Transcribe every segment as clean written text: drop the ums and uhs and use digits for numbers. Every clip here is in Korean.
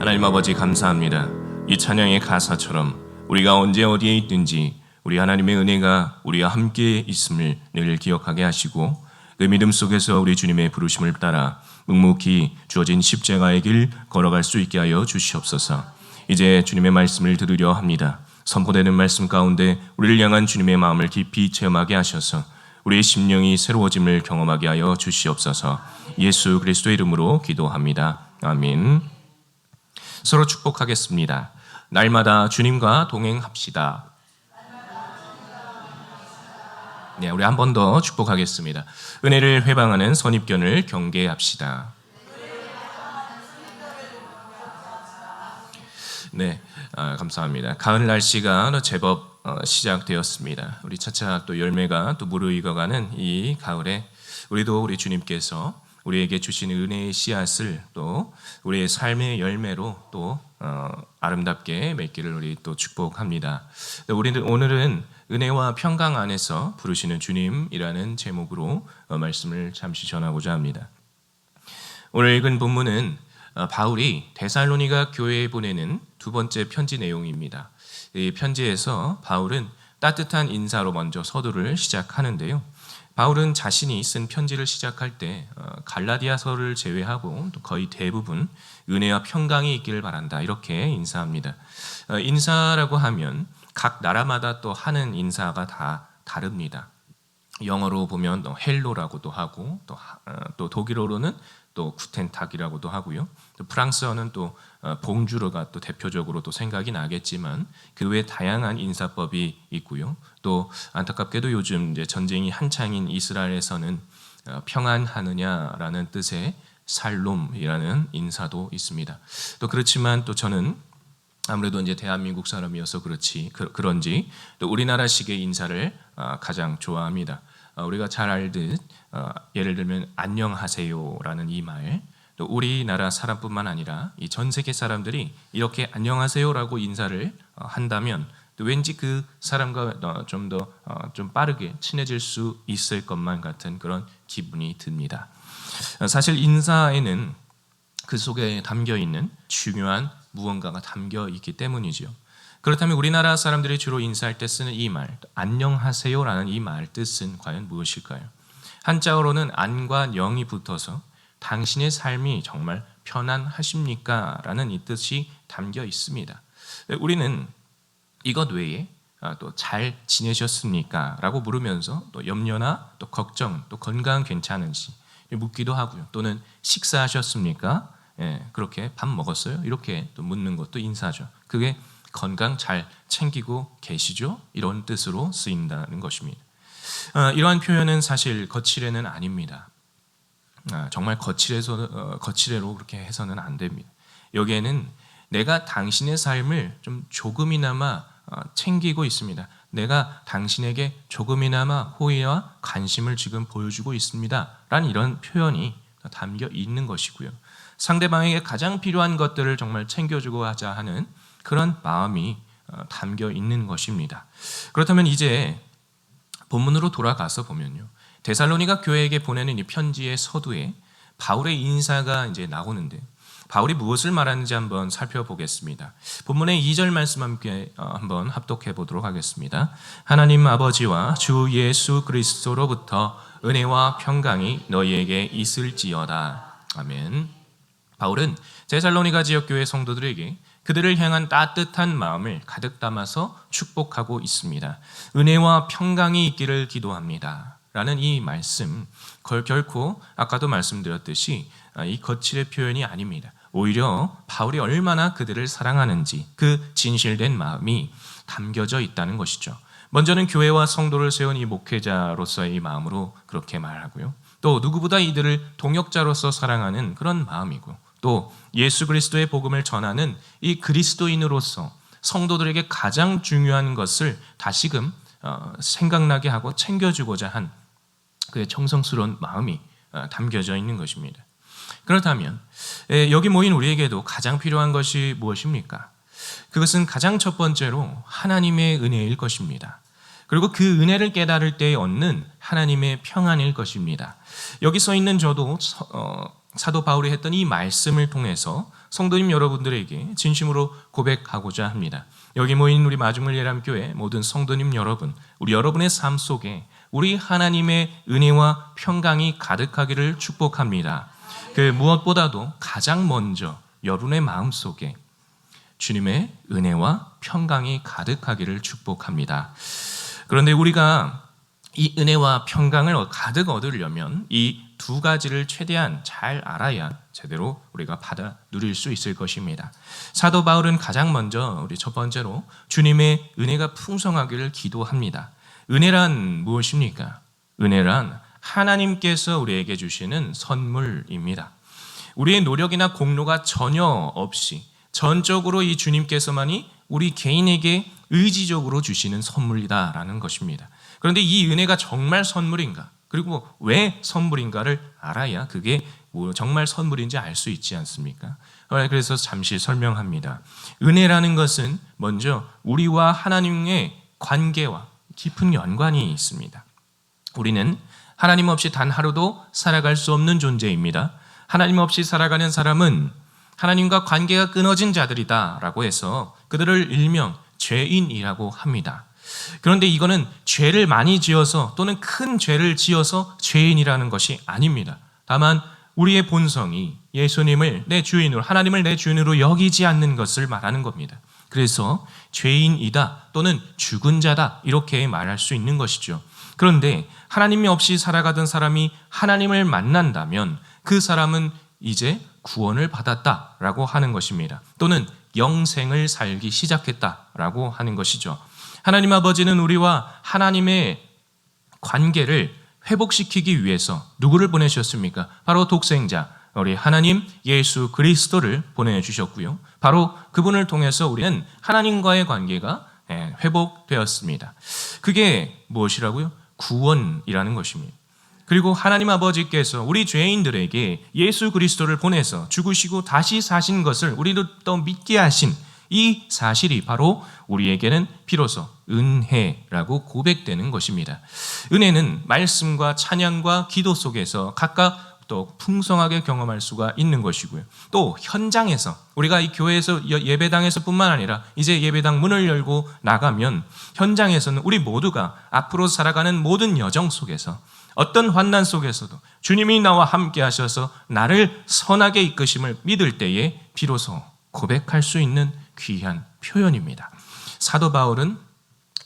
하나님 아버지 감사합니다. 이 찬양의 가사처럼 우리가 언제 어디에 있든지 우리 하나님의 은혜가 우리와 함께 있음을 늘 기억하게 하시고 그 믿음 속에서 우리 주님의 부르심을 따라 묵묵히 주어진 십자가의 길 걸어갈 수 있게 하여 주시옵소서. 이제 주님의 말씀을 들으려 합니다. 선포되는 말씀 가운데 우리를 향한 주님의 마음을 깊이 체험하게 하셔서 우리의 심령이 새로워짐을 경험하게 하여 주시옵소서. 예수 그리스도의 이름으로 기도합니다. 아멘. 서로 축복하겠습니다. 날마다 주님과 동행합시다. 네, 우리 한 번 더 축복하겠습니다. 은혜를 회방하는 선입견을 경계합시다. 네, 감사합니다. 가을 날씨가 제법 시작되었습니다. 우리 차차 또 열매가 또 무르익어가는 이 가을에 우리도 우리 주님께서 우리에게 주신 은혜의 씨앗을 또 우리의 삶의 열매로 또 아름답게 맺기를 우리 또 축복합니다. 우리는 오늘은 은혜와 평강 안에서 부르시는 주님이라는 제목으로 말씀을 잠시 전하고자 합니다. 오늘 읽은 본문은 바울이 데살로니가 교회에 보내는 두 번째 편지 내용입니다. 이 편지에서 바울은 따뜻한 인사로 먼저 서두를 시작하는데요. 바울은 자신이 쓴 편지를 시작할 때 갈라디아서를 제외하고 또 거의 대부분 은혜와 평강이 있기를 바란다 이렇게 인사합니다. 인사라고 하면 각 나라마다 또 하는 인사가 다 다릅니다. 영어로 보면 헬로라고도 하고 또 독일어로는 또 구텐탁이라고도 하고요. 또 프랑스어는 또 봉주르가 또 대표적으로 또 생각이 나겠지만 그 외 다양한 인사법이 있고요. 또 안타깝게도 요즘 이제 전쟁이 한창인 이스라엘에서는 평안하느냐라는 뜻의 살롬이라는 인사도 있습니다. 또 그렇지만 또 저는 아무래도 이제 대한민국 사람이어서 그런지 또 우리나라식의 인사를 가장 좋아합니다. 우리가 잘 알듯 예를 들면 안녕하세요라는 이 말, 또 우리나라 사람뿐만 아니라 이 전 세계 사람들이 이렇게 안녕하세요라고 인사를 한다면 또 왠지 그 사람과 좀 더 좀 빠르게 친해질 수 있을 것만 같은 그런 기분이 듭니다. 사실 인사에는 그 속에 담겨 있는 중요한 무언가가 담겨 있기 때문이죠. 그렇다면 우리나라 사람들이 주로 인사할 때 쓰는 이 말, 안녕하세요라는 이 말 뜻은 과연 무엇일까요? 한자어로는 안과 영이 붙어서 당신의 삶이 정말 편안하십니까? 라는 이 뜻이 담겨 있습니다. 우리는 이것 외에 또 잘 지내셨습니까? 라고 물으면서 또 염려나 또 걱정, 또 건강 괜찮은지 묻기도 하고요. 또는 식사하셨습니까? 그렇게 밥 먹었어요? 이렇게 또 묻는 것도 인사죠. 그게 건강 잘 챙기고 계시죠? 이런 뜻으로 쓰인다는 것입니다. 이러한 표현은 사실 거칠애는 아닙니다. 정말 거칠애로 그렇게 해서는 안 됩니다. 여기에는 내가 당신의 삶을 좀 조금이나마 챙기고 있습니다. 내가 당신에게 조금이나마 호의와 관심을 지금 보여주고 있습니다. 라는 이런 표현이 담겨 있는 것이고요. 상대방에게 가장 필요한 것들을 정말 챙겨주고 하자 하는 그런 마음이 담겨 있는 것입니다. 그렇다면 이제 본문으로 돌아가서 보면요. 데살로니가 교회에게 보내는 이 편지의 서두에 바울의 인사가 이제 나오는데 바울이 무엇을 말하는지 한번 살펴보겠습니다. 본문의 2절 말씀 함께 한번 합독해 보도록 하겠습니다. 하나님 아버지와 주 예수 그리스도로부터 은혜와 평강이 너희에게 있을지어다. 아멘. 바울은 데살로니가 지역 교회 성도들에게 그들을 향한 따뜻한 마음을 가득 담아서 축복하고 있습니다. 은혜와 평강이 있기를 기도합니다. 라는 이 말씀, 결코 아까도 말씀드렸듯이 이 거칠의 표현이 아닙니다. 오히려 바울이 얼마나 그들을 사랑하는지 그 진실된 마음이 담겨져 있다는 것이죠. 먼저는 교회와 성도를 세운 이 목회자로서의 이 마음으로 그렇게 말하고요. 또 누구보다 이들을 동역자로서 사랑하는 그런 마음이고 또 예수 그리스도의 복음을 전하는 이 그리스도인으로서 성도들에게 가장 중요한 것을 다시금 생각나게 하고 챙겨주고자 한 그의 정성스러운 마음이 담겨져 있는 것입니다. 그렇다면 여기 모인 우리에게도 가장 필요한 것이 무엇입니까? 그것은 가장 첫 번째로 하나님의 은혜일 것입니다. 그리고 그 은혜를 깨달을 때 얻는 하나님의 평안일 것입니다. 여기 써 있는 저도 사도 바울이 했던 이 말씀을 통해서 성도님 여러분들에게 진심으로 고백하고자 합니다. 여기 모인 우리 마중물 예람교회 모든 성도님 여러분, 우리 여러분의 삶 속에 우리 하나님의 은혜와 평강이 가득하기를 축복합니다. 그 무엇보다도 가장 먼저 여러분의 마음속에 주님의 은혜와 평강이 가득하기를 축복합니다. 그런데 우리가 이 은혜와 평강을 가득 얻으려면 이 두 가지를 최대한 잘 알아야 제대로 우리가 받아 누릴 수 있을 것입니다. 사도 바울은 가장 먼저 우리 첫 번째로 주님의 은혜가 풍성하기를 기도합니다. 은혜란 무엇입니까? 은혜란 하나님께서 우리에게 주시는 선물입니다. 우리의 노력이나 공로가 전혀 없이 전적으로 이 주님께서만이 우리 개인에게 의지적으로 주시는 선물이다라는 것입니다. 그런데 이 은혜가 정말 선물인가? 그리고 왜 선물인가를 알아야 그게 정말 선물인지 알 수 있지 않습니까? 그래서 잠시 설명합니다. 은혜라는 것은 먼저 우리와 하나님의 관계와 깊은 연관이 있습니다. 우리는 하나님 없이 단 하루도 살아갈 수 없는 존재입니다. 하나님 없이 살아가는 사람은 하나님과 관계가 끊어진 자들이다라고 해서 그들을 일명 죄인이라고 합니다. 그런데 이거는 죄를 많이 지어서 또는 큰 죄를 지어서 죄인이라는 것이 아닙니다. 다만 우리의 본성이 예수님을 내 주인으로, 하나님을 내 주인으로 여기지 않는 것을 말하는 겁니다. 그래서 죄인이다 또는 죽은 자다 이렇게 말할 수 있는 것이죠. 그런데 하나님이 없이 살아가던 사람이 하나님을 만난다면 그 사람은 이제 구원을 받았다라고 하는 것입니다. 또는 영생을 살기 시작했다라고 하는 것이죠. 하나님 아버지는 우리와 하나님의 관계를 회복시키기 위해서 누구를 보내셨습니까? 바로 독생자, 우리 하나님 예수 그리스도를 보내주셨고요. 바로 그분을 통해서 우리는 하나님과의 관계가 회복되었습니다. 그게 무엇이라고요? 구원이라는 것입니다. 그리고 하나님 아버지께서 우리 죄인들에게 예수 그리스도를 보내서 죽으시고 다시 사신 것을 우리도 또 믿게 하신 이 사실이 바로 우리에게는 비로소 은혜라고 고백되는 것입니다. 은혜는 말씀과 찬양과 기도 속에서 각각 또 풍성하게 경험할 수가 있는 것이고요. 또 현장에서 우리가 이 교회에서 예배당에서뿐만 아니라 이제 예배당 문을 열고 나가면 현장에서는 우리 모두가 앞으로 살아가는 모든 여정 속에서 어떤 환난 속에서도 주님이 나와 함께 하셔서 나를 선하게 이끄심을 믿을 때에 비로소 고백할 수 있는 귀한 표현입니다. 사도 바울은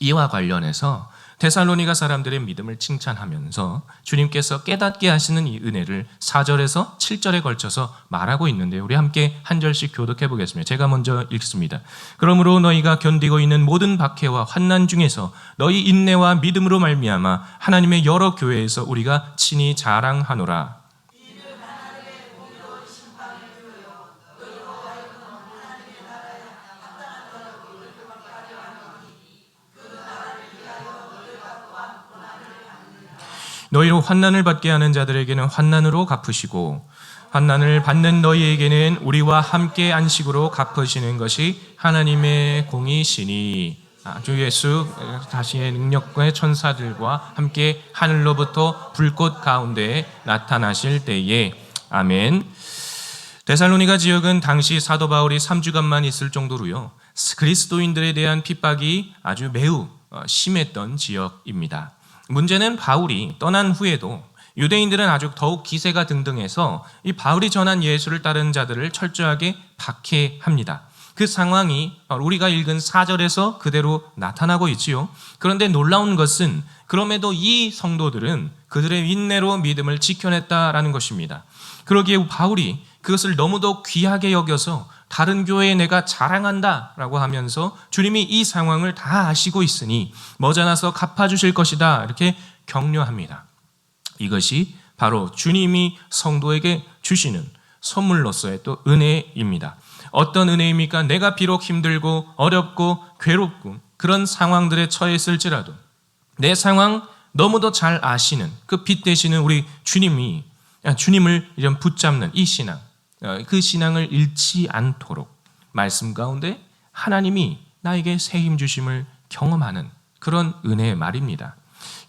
이와 관련해서 데살로니가 사람들의 믿음을 칭찬하면서 주님께서 깨닫게 하시는 이 은혜를 4절에서 7절에 걸쳐서 말하고 있는데 우리 함께 한 절씩 교독해 보겠습니다. 제가 먼저 읽습니다. 그러므로 너희가 견디고 있는 모든 박해와 환난 중에서 너희 인내와 믿음으로 말미암아 하나님의 여러 교회에서 우리가 친히 자랑하노라. 너희로 환난을 받게 하는 자들에게는 환난으로 갚으시고 환난을 받는 너희에게는 우리와 함께 안식으로 갚으시는 것이 하나님의 공이시니 주 예수 다시의 능력과 천사들과 함께 하늘로부터 불꽃 가운데 나타나실 때에 아멘. 데살로니가 지역은 당시 사도 바울이 3주간만 있을 정도로요 그리스도인들에 대한 핍박이 아주 매우 심했던 지역입니다. 문제는 바울이 떠난 후에도 유대인들은 아주 더욱 기세가 등등해서 이 바울이 전한 예수를 따르는 자들을 철저하게 박해합니다. 그 상황이 우리가 읽은 4절에서 그대로 나타나고 있지요. 그런데 놀라운 것은 그럼에도 이 성도들은 그들의 인내로 믿음을 지켜냈다라는 것입니다. 그러기에 바울이 그것을 너무도 귀하게 여겨서 다른 교회에 내가 자랑한다라고 하면서 주님이 이 상황을 다 아시고 있으니 머지않아서 갚아주실 것이다 이렇게 격려합니다. 이것이 바로 주님이 성도에게 주시는 선물로서의 또 은혜입니다. 어떤 은혜입니까? 내가 비록 힘들고 어렵고 괴롭고 그런 상황들에 처했을지라도 내 상황 너무도 잘 아시는 그 빛 되시는 우리 주님을 이런 붙잡는 이 신앙, 그 신앙을 잃지 않도록 말씀 가운데 하나님이 나에게 새 힘 주심을 경험하는 그런 은혜의 말입니다.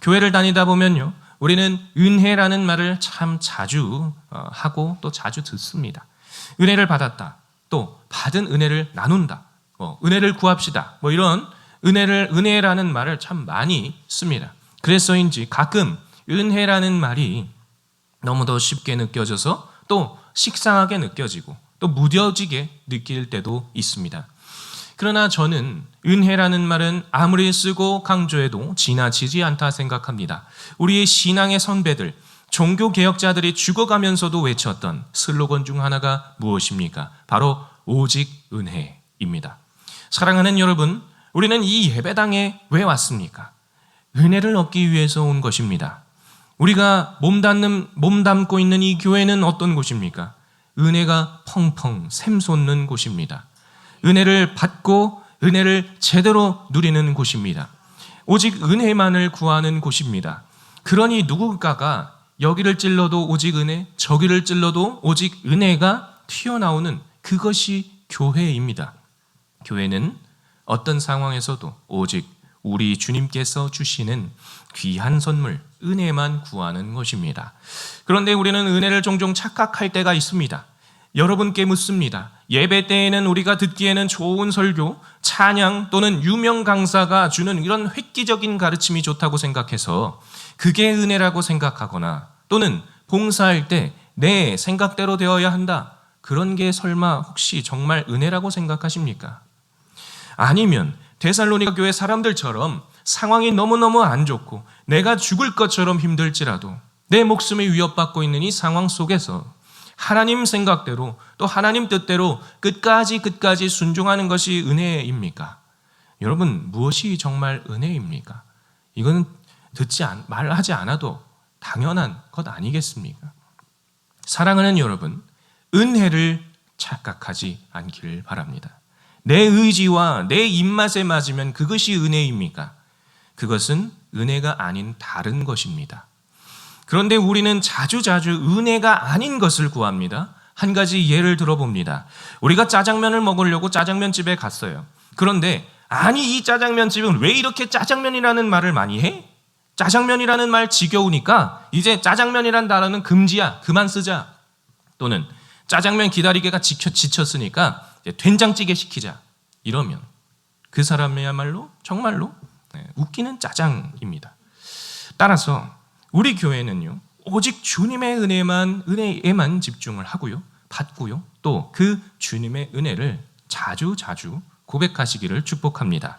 교회를 다니다 보면요 우리는 은혜라는 말을 참 자주 하고 또 자주 듣습니다. 은혜를 받았다. 또 받은 은혜를 나눈다, 은혜를 구합시다, 이런 은혜라는 말을 참 많이 씁니다. 그래서인지 가끔 은혜라는 말이 너무도 쉽게 느껴져서 또 식상하게 느껴지고 또 무뎌지게 느낄 때도 있습니다. 그러나 저는 은혜라는 말은 아무리 쓰고 강조해도 지나치지 않다 생각합니다. 우리의 신앙의 선배들, 종교개혁자들이 죽어가면서도 외쳤던 슬로건 중 하나가 무엇입니까? 바로 오직 은혜입니다. 사랑하는 여러분, 우리는 이 예배당에 왜 왔습니까? 은혜를 얻기 위해서 온 것입니다. 우리가 몸 담고 있는 이 교회는 어떤 곳입니까? 은혜가 펑펑 샘솟는 곳입니다. 은혜를 받고 은혜를 제대로 누리는 곳입니다. 오직 은혜만을 구하는 곳입니다. 그러니 누군가가 여기를 찔러도 오직 은혜, 저기를 찔러도 오직 은혜가 튀어나오는 그것이 교회입니다. 교회는 어떤 상황에서도 오직 우리 주님께서 주시는 귀한 선물, 은혜만 구하는 것입니다. 그런데 우리는 은혜를 종종 착각할 때가 있습니다. 여러분께 묻습니다. 예배 때에는 우리가 듣기에는 좋은 설교, 찬양 또는 유명 강사가 주는 이런 획기적인 가르침이 좋다고 생각해서 그게 은혜라고 생각하거나 또는 봉사할 때 내 생각대로 되어야 한다. 그런 게 설마 혹시 정말 은혜라고 생각하십니까? 아니면 데살로니가 교회 사람들처럼 상황이 너무너무 안 좋고 내가 죽을 것처럼 힘들지라도 내 목숨이 위협받고 있는 이 상황 속에서 하나님 생각대로 또 하나님 뜻대로 끝까지 순종하는 것이 은혜입니까? 여러분, 무엇이 정말 은혜입니까? 이거는 말하지 않아도 당연한 것 아니겠습니까? 사랑하는 여러분, 은혜를 착각하지 않기를 바랍니다. 내 의지와 내 입맛에 맞으면 그것이 은혜입니까? 그것은 은혜가 아닌 다른 것입니다. 그런데 우리는 자주자주 은혜가 아닌 것을 구합니다. 한 가지 예를 들어봅니다. 우리가 짜장면을 먹으려고 짜장면집에 갔어요. 그런데 아니 이 짜장면집은 왜 이렇게 짜장면이라는 말을 많이 해? 짜장면이라는 말 지겨우니까 이제 짜장면이란 단어는 금지야. 그만 쓰자. 또는 짜장면 기다리기가 지쳤으니까 된장찌개 시키자. 이러면 그 사람이야말로 정말로 웃기는 짜장입니다. 따라서 우리 교회는요, 오직 주님의 은혜에만 집중을 하고요, 받고요, 또 그 주님의 은혜를 자주 고백하시기를 축복합니다.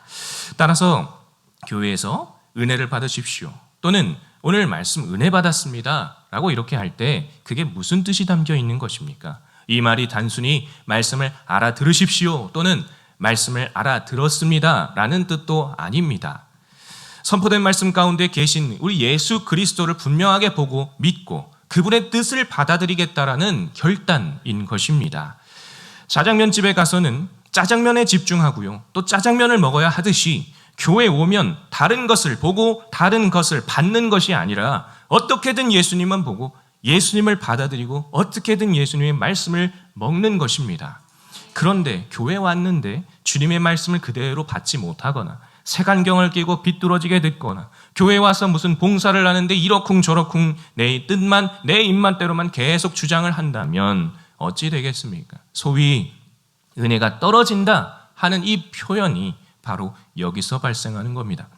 따라서 교회에서 은혜를 받으십시오. 또는 오늘 말씀 은혜 받았습니다 라고 이렇게 할 때 그게 무슨 뜻이 담겨 있는 것입니까? 이 말이 단순히 말씀을 알아들으십시오 또는 말씀을 알아들었습니다 라는 뜻도 아닙니다. 선포된 말씀 가운데 계신 우리 예수 그리스도를 분명하게 보고 믿고 그분의 뜻을 받아들이겠다라는 결단인 것입니다. 짜장면집에 가서는 짜장면에 집중하고요, 또 짜장면을 먹어야 하듯이 교회에 오면 다른 것을 보고 다른 것을 받는 것이 아니라 어떻게든 예수님만 보고 예수님을 받아들이고 어떻게든 예수님의 말씀을 먹는 것입니다. 그런데 교회에 왔는데 주님의 말씀을 그대로 받지 못하거나 색안경을 끼고 비뚤어지게 듣거나 교회에 와서 무슨 봉사를 하는데 이러쿵 저러쿵 내 뜻만 내 입맛대로만 계속 주장을 한다면 어찌 되겠습니까? 소위 은혜가 떨어진다 하는 이 표현이 바로 여기서 발생하는 겁니다.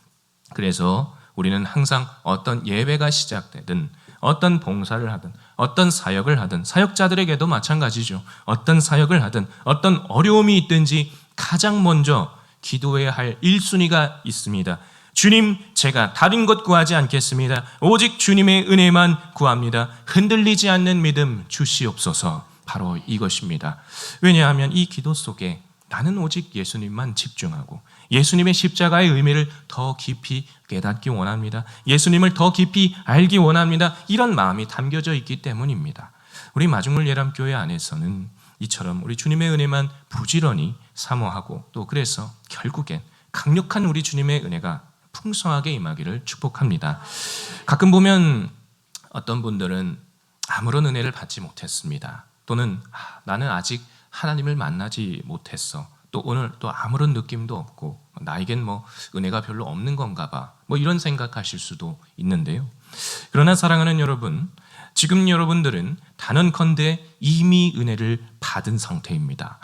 그래서 우리는 항상 어떤 예배가 시작되든 어떤 봉사를 하든 어떤 사역을 하든 사역자들에게도 마찬가지죠. 어떤 사역을 하든 어떤 어려움이 있든지 가장 먼저 기도해야 할 1순위가 있습니다. 주님, 제가 다른 것 구하지 않겠습니다. 오직 주님의 은혜만 구합니다. 흔들리지 않는 믿음 주시옵소서. 바로 이것입니다. 왜냐하면 이 기도 속에 나는 오직 예수님만 집중하고 예수님의 십자가의 의미를 더 깊이 깨닫기 원합니다. 예수님을 더 깊이 알기 원합니다. 이런 마음이 담겨져 있기 때문입니다. 우리 마중물 예람교회 안에서는 이처럼 우리 주님의 은혜만 부지런히 사모하고 또 그래서 결국엔 강력한 우리 주님의 은혜가 풍성하게 임하기를 축복합니다. 가끔 보면 어떤 분들은 아무런 은혜를 받지 못했습니다. 또는 나는 아직 하나님을 만나지 못했어. 또 오늘 또 아무런 느낌도 없고 나에겐 은혜가 별로 없는 건가 봐. 이런 생각하실 수도 있는데요. 그러나 사랑하는 여러분, 지금 여러분들은 단언컨대 이미 은혜를 받은 상태입니다.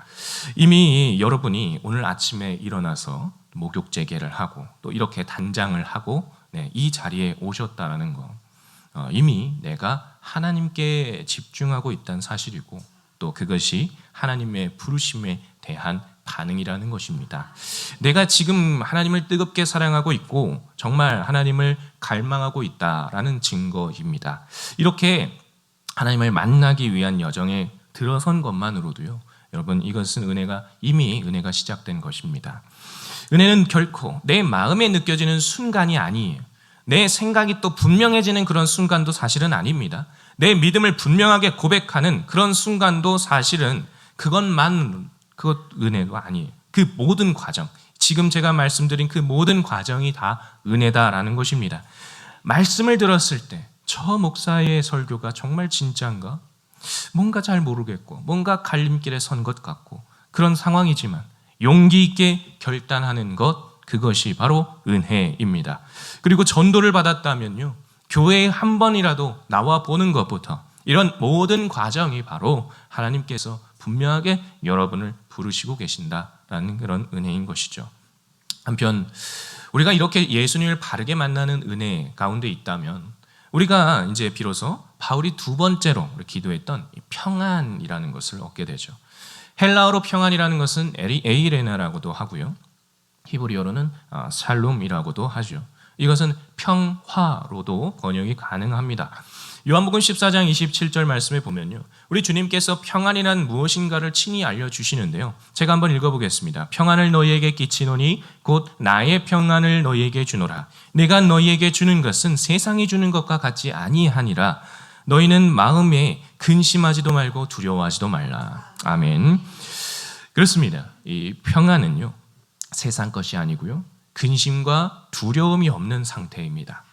이미 여러분이 오늘 아침에 일어나서 목욕 재개를 하고 또 이렇게 단장을 하고 이 자리에 오셨다는 거, 이미 내가 하나님께 집중하고 있다는 사실이고 또 그것이 하나님의 부르심에 대한 반응이라는 것입니다. 내가 지금 하나님을 뜨겁게 사랑하고 있고 정말 하나님을 갈망하고 있다라는 증거입니다. 이렇게 하나님을 만나기 위한 여정에 들어선 것만으로도요, 여러분, 이것은 이미 은혜가 시작된 것입니다. 은혜는 결코 내 마음에 느껴지는 순간이 아니에요. 내 생각이 또 분명해지는 그런 순간도 사실은 아닙니다. 내 믿음을 분명하게 고백하는 그런 순간도 사실은 그것 은혜도 아니에요. 그 모든 과정, 지금 제가 말씀드린 그 모든 과정이 다 은혜다라는 것입니다. 말씀을 들었을 때 저 목사의 설교가 정말 진짜인가? 뭔가 잘 모르겠고 뭔가 갈림길에 선 것 같고 그런 상황이지만 용기 있게 결단하는 것, 그것이 바로 은혜입니다. 그리고 전도를 받았다면요, 교회에 한 번이라도 나와 보는 것부터 이런 모든 과정이 바로 하나님께서 분명하게 여러분을 부르시고 계신다라는 그런 은혜인 것이죠. 한편 우리가 이렇게 예수님을 바르게 만나는 은혜 가운데 있다면 우리가 이제 비로소 바울이 두 번째로 기도했던 평안이라는 것을 얻게 되죠. 헬라어로 평안이라는 것은 에이레나라고도 하고요, 히브리어로는 샬롬이라고도 하죠. 이것은 평화로도 번역이 가능합니다. 요한복음 14장 27절 말씀에 보면요, 우리 주님께서 평안이란 무엇인가를 친히 알려주시는데요, 제가 한번 읽어보겠습니다. 평안을 너희에게 끼치노니 곧 나의 평안을 너희에게 주노라. 내가 너희에게 주는 것은 세상이 주는 것과 같지 아니하니라. 너희는 마음에 근심하지도 말고 두려워하지도 말라. 아멘. 그렇습니다. 이 평안은요, 세상 것이 아니고요, 근심과 두려움이 없는 상태입니다.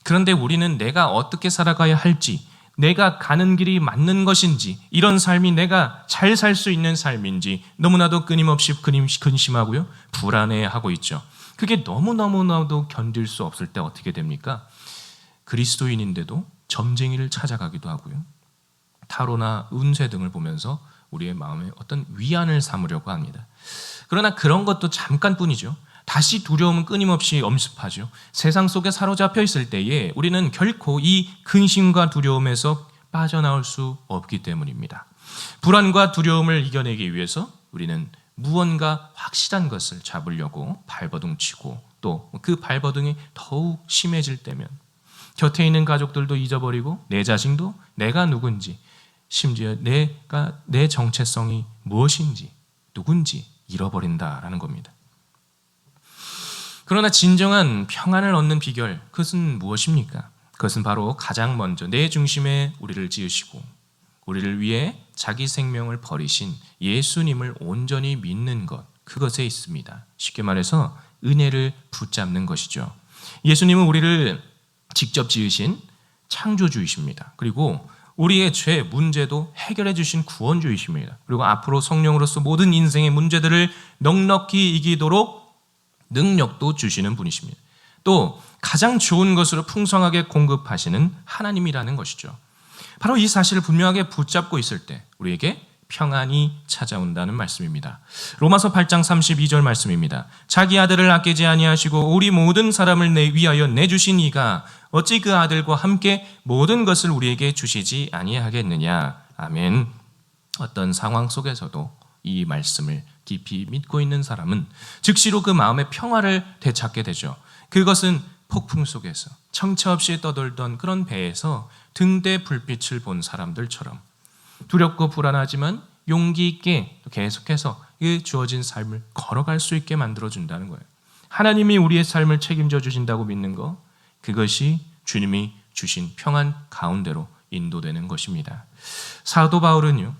그런데 우리는 내가 어떻게 살아가야 할지, 내가 가는 길이 맞는 것인지, 이런 삶이 내가 잘 살 수 있는 삶인지 너무나도 끊임없이 근심하고요, 불안해하고 있죠. 그게 너무너무나도 견딜 수 없을 때 어떻게 됩니까? 그리스도인인데도 점쟁이를 찾아가기도 하고요, 타로나 운세 등을 보면서 우리의 마음에 어떤 위안을 삼으려고 합니다. 그러나 그런 것도 잠깐뿐이죠. 다시 두려움은 끊임없이 엄습하죠. 세상 속에 사로잡혀 있을 때에 우리는 결코 이 근심과 두려움에서 빠져나올 수 없기 때문입니다. 불안과 두려움을 이겨내기 위해서 우리는 무언가 확실한 것을 잡으려고 발버둥치고 또 그 발버둥이 더욱 심해질 때면 곁에 있는 가족들도 잊어버리고 내 자신도 내가 누군지, 심지어 내 정체성이 무엇인지 누군지 잃어버린다라는 겁니다. 그러나 진정한 평안을 얻는 비결, 그것은 무엇입니까? 그것은 바로 가장 먼저 내 중심에 우리를 지으시고 우리를 위해 자기 생명을 버리신 예수님을 온전히 믿는 것, 그것에 있습니다. 쉽게 말해서 은혜를 붙잡는 것이죠. 예수님은 우리를 직접 지으신 창조주이십니다. 그리고 우리의 죄, 문제도 해결해 주신 구원주이십니다. 그리고 앞으로 성령으로서 모든 인생의 문제들을 넉넉히 이기도록 능력도 주시는 분이십니다. 또 가장 좋은 것으로 풍성하게 공급하시는 하나님이라는 것이죠. 바로 이 사실을 분명하게 붙잡고 있을 때 우리에게 평안이 찾아온다는 말씀입니다. 로마서 8장 32절 말씀입니다. 자기 아들을 아끼지 아니하시고 우리 모든 사람을 위하여 내주신 이가 어찌 그 아들과 함께 모든 것을 우리에게 주시지 아니하겠느냐. 아멘. 어떤 상황 속에서도 이 말씀을 깊이 믿고 있는 사람은 즉시로 그 마음의 평화를 되찾게 되죠. 그것은 폭풍 속에서 정처 없이 떠돌던 그런 배에서 등대 불빛을 본 사람들처럼 두렵고 불안하지만 용기 있게 계속해서 그 주어진 삶을 걸어갈 수 있게 만들어준다는 거예요. 하나님이 우리의 삶을 책임져 주신다고 믿는 거, 그것이 주님이 주신 평안 가운데로 인도되는 것입니다. 사도 바울은요,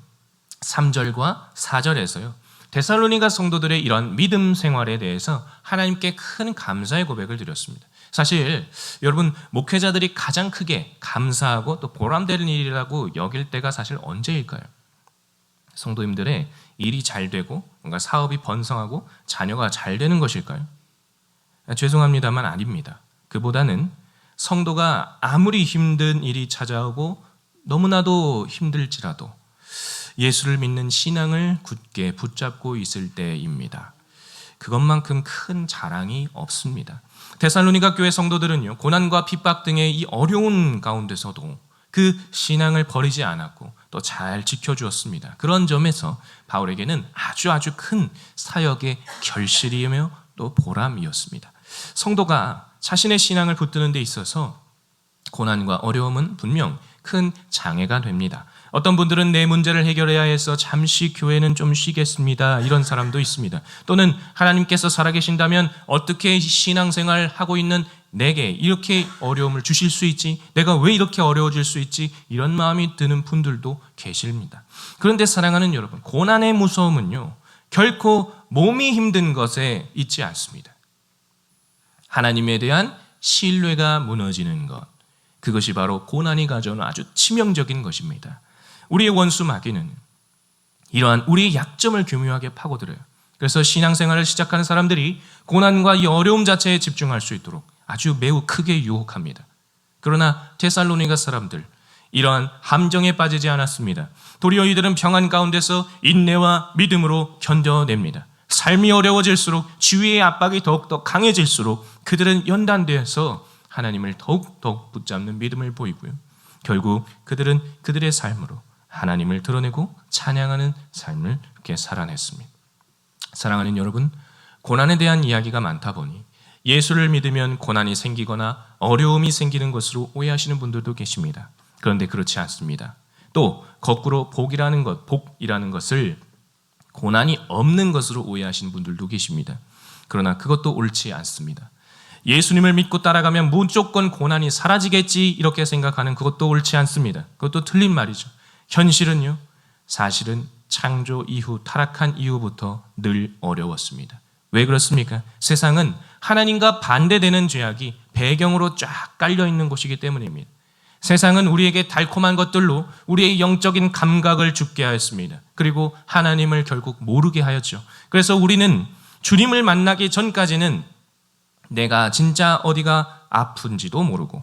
3절과 4절에서요, 데살로니가 성도들의 이런 믿음 생활에 대해서 하나님께 큰 감사의 고백을 드렸습니다. 사실 여러분, 목회자들이 가장 크게 감사하고 또 보람되는 일이라고 여길 때가 사실 언제일까요? 성도님들의 일이 잘 되고 뭔가 사업이 번성하고 자녀가 잘 되는 것일까요? 죄송합니다만 아닙니다. 그보다는 성도가 아무리 힘든 일이 찾아오고 너무나도 힘들지라도 예수를 믿는 신앙을 굳게 붙잡고 있을 때입니다. 그것만큼 큰 자랑이 없습니다. 데살로니가 교회 성도들은요, 고난과 핍박 등의 이 어려운 가운데서도 그 신앙을 버리지 않았고 또 잘 지켜주었습니다. 그런 점에서 바울에게는 아주 큰 사역의 결실이며 또 보람이었습니다. 성도가 자신의 신앙을 붙드는 데 있어서 고난과 어려움은 분명 큰 장애가 됩니다. 어떤 분들은 내 문제를 해결해야 해서 잠시 교회는 좀 쉬겠습니다, 이런 사람도 있습니다. 또는 하나님께서 살아계신다면 어떻게 신앙생활 하고 있는 내게 이렇게 어려움을 주실 수 있지? 내가 왜 이렇게 어려워질 수 있지? 이런 마음이 드는 분들도 계십니다. 그런데 사랑하는 여러분, 고난의 무서움은요, 결코 몸이 힘든 것에 있지 않습니다. 하나님에 대한 신뢰가 무너지는 것, 그것이 바로 고난이 가져오는 아주 치명적인 것입니다. 우리의 원수 마귀는 이러한 우리의 약점을 교묘하게 파고들어요. 그래서 신앙생활을 시작하는 사람들이 고난과 이 어려움 자체에 집중할 수 있도록 아주 매우 크게 유혹합니다. 그러나 데살로니가 사람들, 이러한 함정에 빠지지 않았습니다. 도리어 이들은 평안 가운데서 인내와 믿음으로 견뎌냅니다. 삶이 어려워질수록, 주위의 압박이 더욱더 강해질수록 그들은 연단되어서 하나님을 더욱 붙잡는 믿음을 보이고요, 결국 그들은 그들의 삶으로 하나님을 드러내고 찬양하는 삶을 이렇게 살아냈습니다. 사랑하는 여러분, 고난에 대한 이야기가 많다 보니 예수를 믿으면 고난이 생기거나 어려움이 생기는 것으로 오해하시는 분들도 계십니다. 그런데 그렇지 않습니다. 또 거꾸로 복이라는 것을 고난이 없는 것으로 오해하시는 분들도 계십니다. 그러나 그것도 옳지 않습니다. 예수님을 믿고 따라가면 무조건 고난이 사라지겠지, 이렇게 생각하는 그것도 옳지 않습니다. 그것도 틀린 말이죠. 현실은요, 사실은 창조 이후, 타락한 이후부터 늘 어려웠습니다. 왜 그렇습니까? 세상은 하나님과 반대되는 죄악이 배경으로 쫙 깔려있는 곳이기 때문입니다. 세상은 우리에게 달콤한 것들로 우리의 영적인 감각을 죽게 하였습니다. 그리고 하나님을 결국 모르게 하였죠. 그래서 우리는 주님을 만나기 전까지는 내가 진짜 어디가 아픈지도 모르고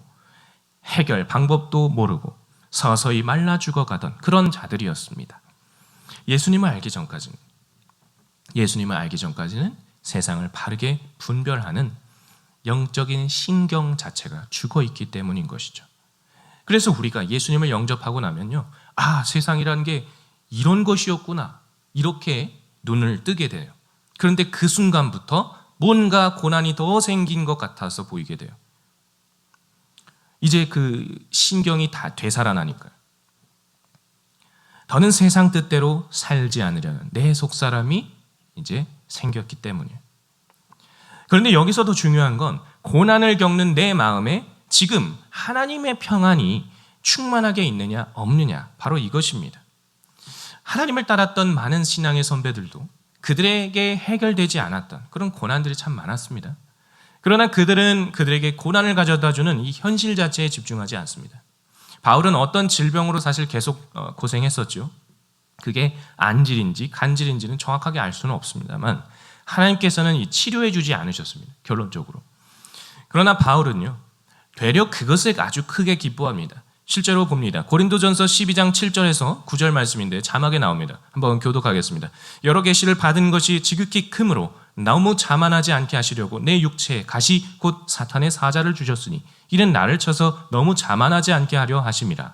해결 방법도 모르고 서서히 말라 죽어가던 그런 자들이었습니다. 예수님을 알기 전까지는 세상을 바르게 분별하는 영적인 신경 자체가 죽어있기 때문인 것이죠. 그래서 우리가 예수님을 영접하고 나면요, 세상이라는 게 이런 것이었구나, 이렇게 눈을 뜨게 돼요. 그런데 그 순간부터 뭔가 고난이 더 생긴 것 같아서 보이게 돼요. 이제 그 신경이 다 되살아나니까요. 더는 세상 뜻대로 살지 않으려는 내 속사람이 이제 생겼기 때문이에요. 그런데 여기서 더 중요한 건 고난을 겪는 내 마음에 지금 하나님의 평안이 충만하게 있느냐 없느냐, 바로 이것입니다. 하나님을 따랐던 많은 신앙의 선배들도 그들에게 해결되지 않았던 그런 고난들이 참 많았습니다. 그러나 그들은 그들에게 고난을 가져다주는 이 현실 자체에 집중하지 않습니다. 바울은 어떤 질병으로 사실 계속 고생했었죠. 그게 안질인지 간질인지는 정확하게 알 수는 없습니다만 하나님께서는 이 치료해 주지 않으셨습니다, 결론적으로. 그러나 바울은요, 되려 그것을 아주 크게 기뻐합니다. 실제로 봅니다. 고린도전서 12장 7절에서 9절 말씀인데 자막에 나옵니다. 한번 교독하겠습니다. 여러 계시를 받은 것이 지극히 크므로 너무 자만하지 않게 하시려고 내 육체에 가시 곧 사탄의 사자를 주셨으니 이는 나를 쳐서 너무 자만하지 않게 하려 하심이라.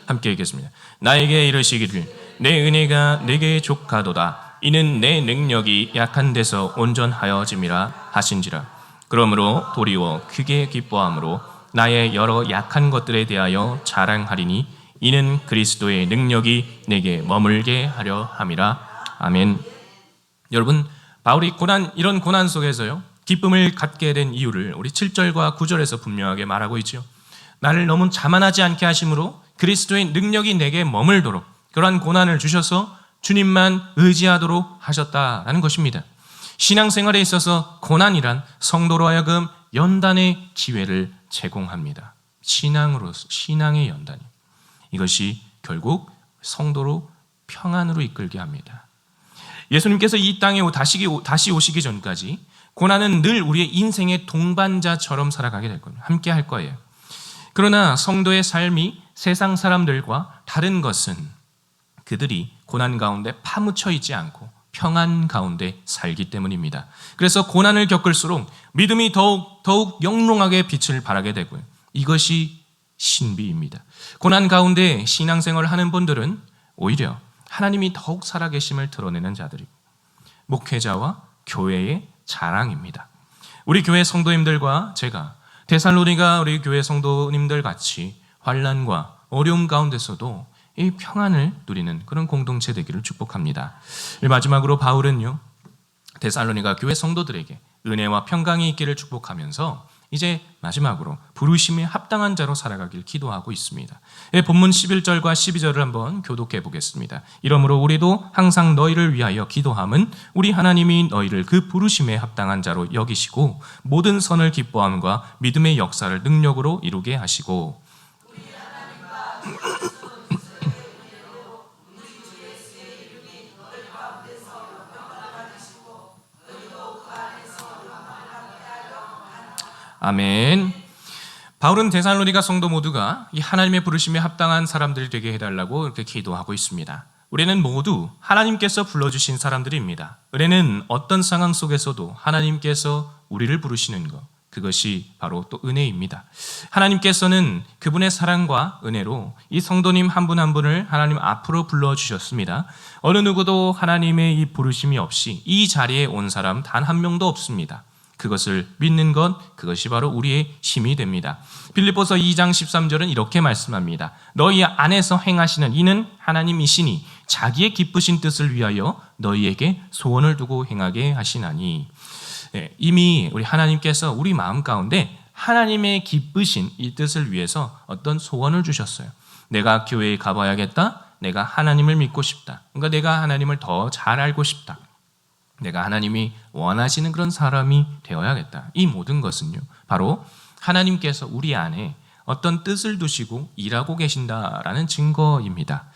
함께 읽겠습니다. 나에게 이르시기를 내 은혜가 내게 족하도다. 이는 내 능력이 약한 데서 온전하여짐이라 하신지라. 그러므로 도리어 크게 기뻐함으로 나의 여러 약한 것들에 대하여 자랑하리니 이는 그리스도의 능력이 내게 머물게 하려 함이라. 아멘. 여러분, 바울이 이런 고난 속에서요, 기쁨을 갖게 된 이유를 우리 7절과 9절에서 분명하게 말하고 있죠. 나를 너무 자만하지 않게 하심으로 그리스도의 능력이 내게 머물도록 그러한 고난을 주셔서 주님만 의지하도록 하셨다라는 것입니다. 신앙생활에 있어서 고난이란 성도로 하여금 연단의 기회를 제공합니다. 신앙의 연단이. 이것이 결국 성도로 평안으로 이끌게 합니다. 예수님께서 이 땅에 다시 오시기 전까지 고난은 늘 우리의 인생의 동반자처럼 살아가게 될 겁니다. 함께 할 거예요. 그러나 성도의 삶이 세상 사람들과 다른 것은 그들이 고난 가운데 파묻혀 있지 않고 평안 가운데 살기 때문입니다. 그래서 고난을 겪을수록 믿음이 더욱 영롱하게 빛을 발하게 되고요. 이것이 신비입니다. 고난 가운데 신앙생활을 하는 분들은 오히려 하나님이 더욱 살아계심을 드러내는 자들이고 목회자와 교회의 자랑입니다. 우리 교회 성도님들과 제가 데살로니가 우리 교회 성도님들 같이 환난과 어려움 가운데서도 이 평안을 누리는 그런 공동체 되기를 축복합니다. 마지막으로 바울은요, 데살로니가 교회 성도들에게 은혜와 평강이 있기를 축복하면서 이제 마지막으로 부르심에 합당한 자로 살아가길 기도하고 있습니다. 본문 11절과 12절을 한번 교독해 보겠습니다. 이러므로 우리도 항상 너희를 위하여 기도함은 우리 하나님이 너희를 그 부르심에 합당한 자로 여기시고 모든 선을 기뻐함과 믿음의 역사를 능력으로 이루게 하시고 아멘. 바울은 데살로니가 성도 모두가 이 하나님의 부르심에 합당한 사람들이 되게 해달라고 이렇게 기도하고 있습니다. 우리는 모두 하나님께서 불러주신 사람들입니다. 우리는 어떤 상황 속에서도 하나님께서 우리를 부르시는 것, 그것이 바로 또 은혜입니다. 하나님께서는 그분의 사랑과 은혜로 이 성도님 한 분 한 분을 하나님 앞으로 불러주셨습니다. 어느 누구도 하나님의 이 부르심이 없이 이 자리에 온 사람 단 한 명도 없습니다. 그것을 믿는 것, 그것이 바로 우리의 힘이 됩니다. 빌립보서 2장 13절은 이렇게 말씀합니다. 너희 안에서 행하시는 이는 하나님이시니 자기의 기쁘신 뜻을 위하여 너희에게 소원을 두고 행하게 하시나니. 이미 우리 하나님께서 우리 마음 가운데 하나님의 기쁘신 이 뜻을 위해서 어떤 소원을 주셨어요. 내가 교회에 가봐야겠다. 내가 하나님을 믿고 싶다. 그러니까 내가 하나님을 더 잘 알고 싶다. 내가 하나님이 원하시는 그런 사람이 되어야겠다. 이 모든 것은요, 바로 하나님께서 우리 안에 어떤 뜻을 두시고 일하고 계신다라는 증거입니다.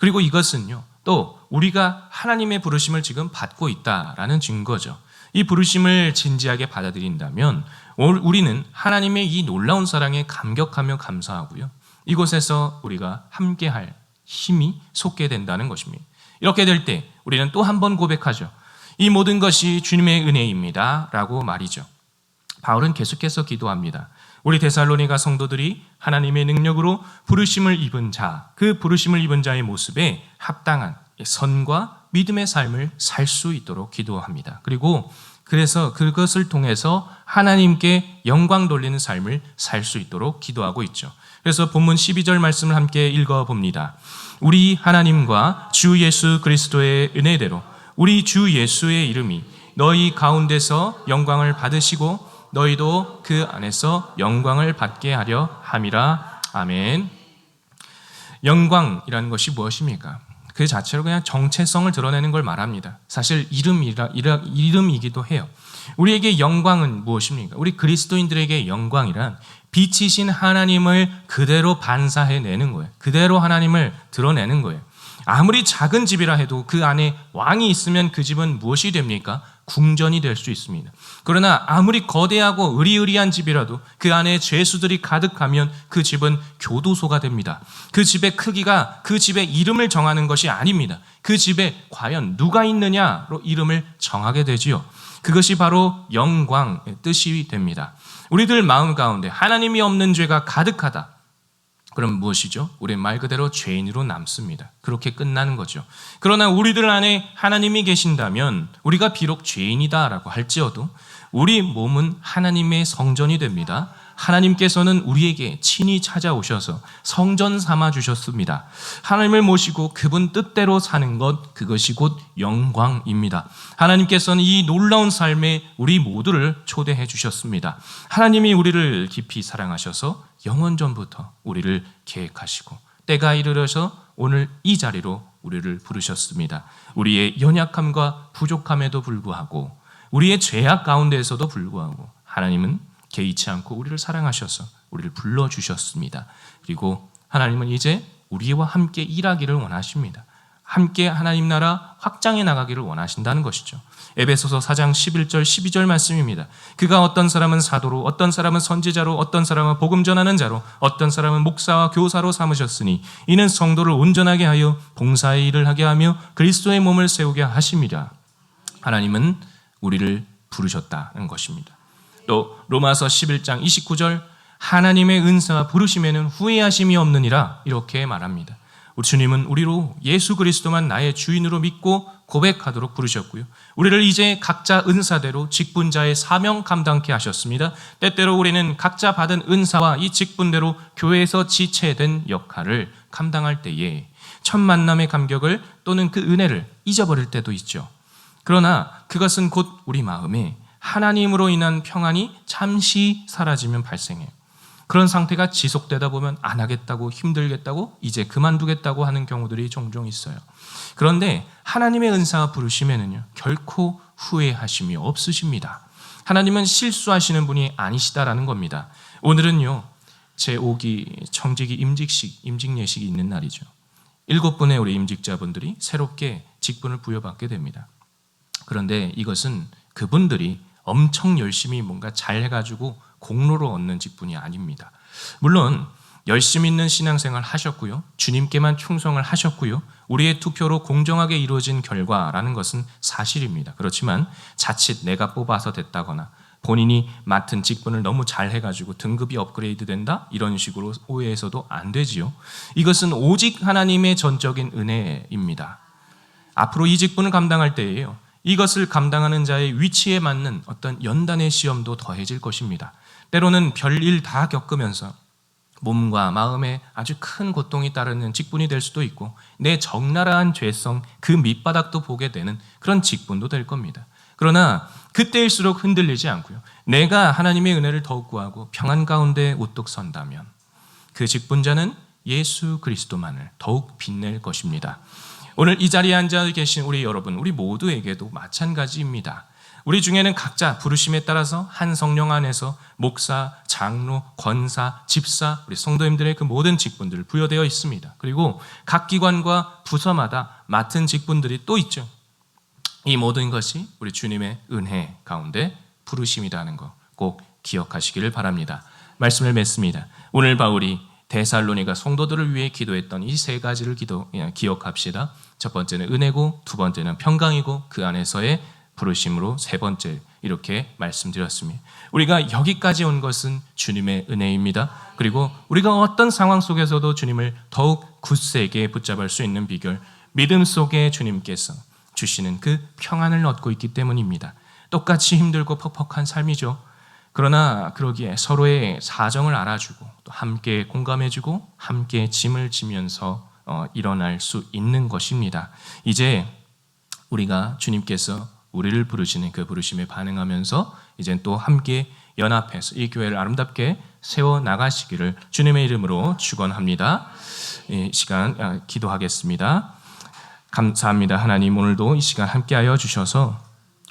그리고 이것은요, 또 우리가 하나님의 부르심을 지금 받고 있다라는 증거죠. 이 부르심을 진지하게 받아들인다면 우리는 하나님의 이 놀라운 사랑에 감격하며 감사하고요. 이곳에서 우리가 함께할 힘이 솟게 된다는 것입니다. 이렇게 될 때 우리는 또 한 번 고백하죠. 이 모든 것이 주님의 은혜입니다 라고 말이죠. 바울은 계속해서 기도합니다. 우리 데살로니가 성도들이 하나님의 능력으로 부르심을 입은 자, 그 부르심을 입은 자의 모습에 합당한 선과 믿음의 삶을 살 수 있도록 기도합니다. 그래서 그것을 통해서 하나님께 영광 돌리는 삶을 살 수 있도록 기도하고 있죠. 그래서 본문 12절 말씀을 함께 읽어봅니다. 우리 하나님과 주 예수 그리스도의 은혜대로 우리 주 예수의 이름이 너희 가운데서 영광을 받으시고 너희도 그 안에서 영광을 받게 하려 함이라. 아멘. 영광이라는 것이 무엇입니까? 그 자체로 그냥 정체성을 드러내는 걸 말합니다. 사실 이름이기도 해요. 우리에게 영광은 무엇입니까? 우리 그리스도인들에게 영광이란 빛이신 하나님을 그대로 반사해내는 거예요. 그대로 하나님을 드러내는 거예요. 아무리 작은 집이라 해도 그 안에 왕이 있으면 그 집은 무엇이 됩니까? 궁전이 될 수 있습니다. 그러나 아무리 거대하고 의리의리한 집이라도 그 안에 죄수들이 가득하면 그 집은 교도소가 됩니다. 그 집의 크기가 그 집의 이름을 정하는 것이 아닙니다. 그 집에 과연 누가 있느냐로 이름을 정하게 되지요. 그것이 바로 영광의 뜻이 됩니다. 우리들 마음 가운데 하나님이 없는 죄가 가득하다. 그럼 무엇이죠? 우리 말 그대로 죄인으로 남습니다. 그렇게 끝나는 거죠. 그러나 우리들 안에 하나님이 계신다면 우리가 비록 죄인이다라고 할지어도 우리 몸은 하나님의 성전이 됩니다. 하나님께서는 우리에게 친히 찾아오셔서 성전 삼아 주셨습니다. 하나님을 모시고 그분 뜻대로 사는 것, 그것이 곧 영광입니다. 하나님께서는 이 놀라운 삶에 우리 모두를 초대해 주셨습니다. 하나님이 우리를 깊이 사랑하셔서 영원전부터 우리를 계획하시고 때가 이르러서 오늘 이 자리로 우리를 부르셨습니다. 우리의 연약함과 부족함에도 불구하고 우리의 죄악 가운데에서도 불구하고 하나님은 개의치 않고 우리를 사랑하셔서 우리를 불러주셨습니다. 그리고 하나님은 이제 우리와 함께 일하기를 원하십니다. 함께 하나님 나라 확장해 나가기를 원하신다는 것이죠. 에베소서 4장 11절 12절 말씀입니다. 그가 어떤 사람은 사도로, 어떤 사람은 선지자로, 어떤 사람은 복음 전하는 자로, 어떤 사람은 목사와 교사로 삼으셨으니 이는 성도를 온전하게 하여 봉사의 일을 하게 하며 그리스도의 몸을 세우게 하심이라. 하나님은 우리를 부르셨다는 것입니다. 또 로마서 11장 29절 하나님의 은사와 부르심에는 후회하심이 없느니라 이렇게 말합니다. 우리 주님은 우리로 예수 그리스도만 나의 주인으로 믿고 고백하도록 부르셨고요. 우리를 이제 각자 은사대로 직분자의 사명 감당케 하셨습니다. 때때로 우리는 각자 받은 은사와 이 직분대로 교회에서 지체된 역할을 감당할 때에 첫 만남의 감격을 또는 그 은혜를 잊어버릴 때도 있죠. 그러나 그것은 곧 우리 마음에 하나님으로 인한 평안이 잠시 사라지면 발생해요. 그런 상태가 지속되다 보면 안 하겠다고, 힘들겠다고, 이제 그만두겠다고 하는 경우들이 종종 있어요. 그런데 하나님의 은사와 부르심에는요, 결코 후회하심이 없으십니다. 하나님은 실수하시는 분이 아니시다라는 겁니다. 오늘은요, 제5기 청지기 임직 예식이 있는 날이죠. 7분의 우리 임직자분들이 새롭게 직분을 부여받게 됩니다. 그런데 이것은 그분들이 엄청 열심히 뭔가 잘 해가지고 공로로 얻는 직분이 아닙니다. 물론 열심히 있는 신앙생활 하셨고요, 주님께만 충성을 하셨고요, 우리의 투표로 공정하게 이루어진 결과라는 것은 사실입니다. 그렇지만 자칫 내가 뽑아서 됐다거나 본인이 맡은 직분을 너무 잘 해가지고 등급이 업그레이드 된다? 이런 식으로 오해해서도 안 되지요. 이것은 오직 하나님의 전적인 은혜입니다. 앞으로 이 직분을 감당할 때에요, 이것을 감당하는 자의 위치에 맞는 어떤 연단의 시험도 더해질 것입니다. 때로는 별일 다 겪으면서 몸과 마음에 아주 큰 고통이 따르는 직분이 될 수도 있고 내 적나라한 죄성 그 밑바닥도 보게 되는 그런 직분도 될 겁니다. 그러나 그때일수록 흔들리지 않고요, 내가 하나님의 은혜를 더욱 구하고 평안 가운데 우뚝 선다면 그 직분자는 예수 그리스도만을 더욱 빛낼 것입니다. 오늘 이 자리에 앉아 계신 우리 여러분, 우리 모두에게도 마찬가지입니다. 우리 중에는 각자 부르심에 따라서 한 성령 안에서 목사, 장로, 권사, 집사, 우리 성도님들의 그 모든 직분들 부여되어 있습니다. 그리고 각 기관과 부서마다 맡은 직분들이 또 있죠. 이 모든 것이 우리 주님의 은혜 가운데 부르심이라는 거 꼭 기억하시기를 바랍니다. 말씀을 맺습니다. 오늘 바울이 데살로니가 성도들을 위해 기도했던 이 세 가지를 기억합시다. 첫 번째는 은혜고, 두 번째는 평강이고, 그 안에서의 부르심으로 세 번째, 이렇게 말씀드렸습니다. 우리가 여기까지 온 것은 주님의 은혜입니다. 그리고 우리가 어떤 상황 속에서도 주님을 더욱 굳세게 붙잡을 수 있는 비결, 믿음 속에 주님께서 주시는 그 평안을 얻고 있기 때문입니다. 똑같이 힘들고 퍽퍽한 삶이죠. 그러나 그러기에 서로의 사정을 알아주고 또 함께 공감해주고 함께 짐을 지면서 일어날 수 있는 것입니다. 이제 우리가 주님께서 우리를 부르시는 그 부르심에 반응하면서 이제 또 함께 연합해서 이 교회를 아름답게 세워나가시기를 주님의 이름으로 축원합니다. 이 시간 기도하겠습니다. 감사합니다. 하나님, 오늘도 이 시간 함께하여 주셔서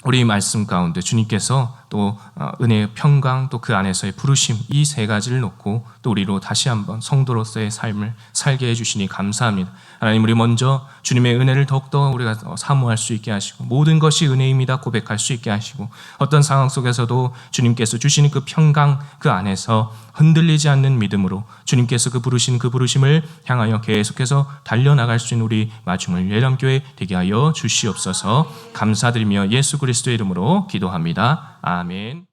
우리 말씀 가운데 주님께서 또 은혜의 평강, 또 그 안에서의 부르심, 이 세 가지를 놓고 또 우리로 다시 한번 성도로서의 삶을 살게 해주시니 감사합니다. 하나님, 우리 먼저 주님의 은혜를 더욱더 우리가 사모할 수 있게 하시고 모든 것이 은혜입니다 고백할 수 있게 하시고 어떤 상황 속에서도 주님께서 주시는 그 평강, 그 안에서 흔들리지 않는 믿음으로 주님께서 그 부르신 그 부르심을 향하여 계속해서 달려나갈 수 있는 우리 마중물 예람교회 되게 하여 주시옵소서. 감사드리며 예수 그리스도의 이름으로 기도합니다. 아멘.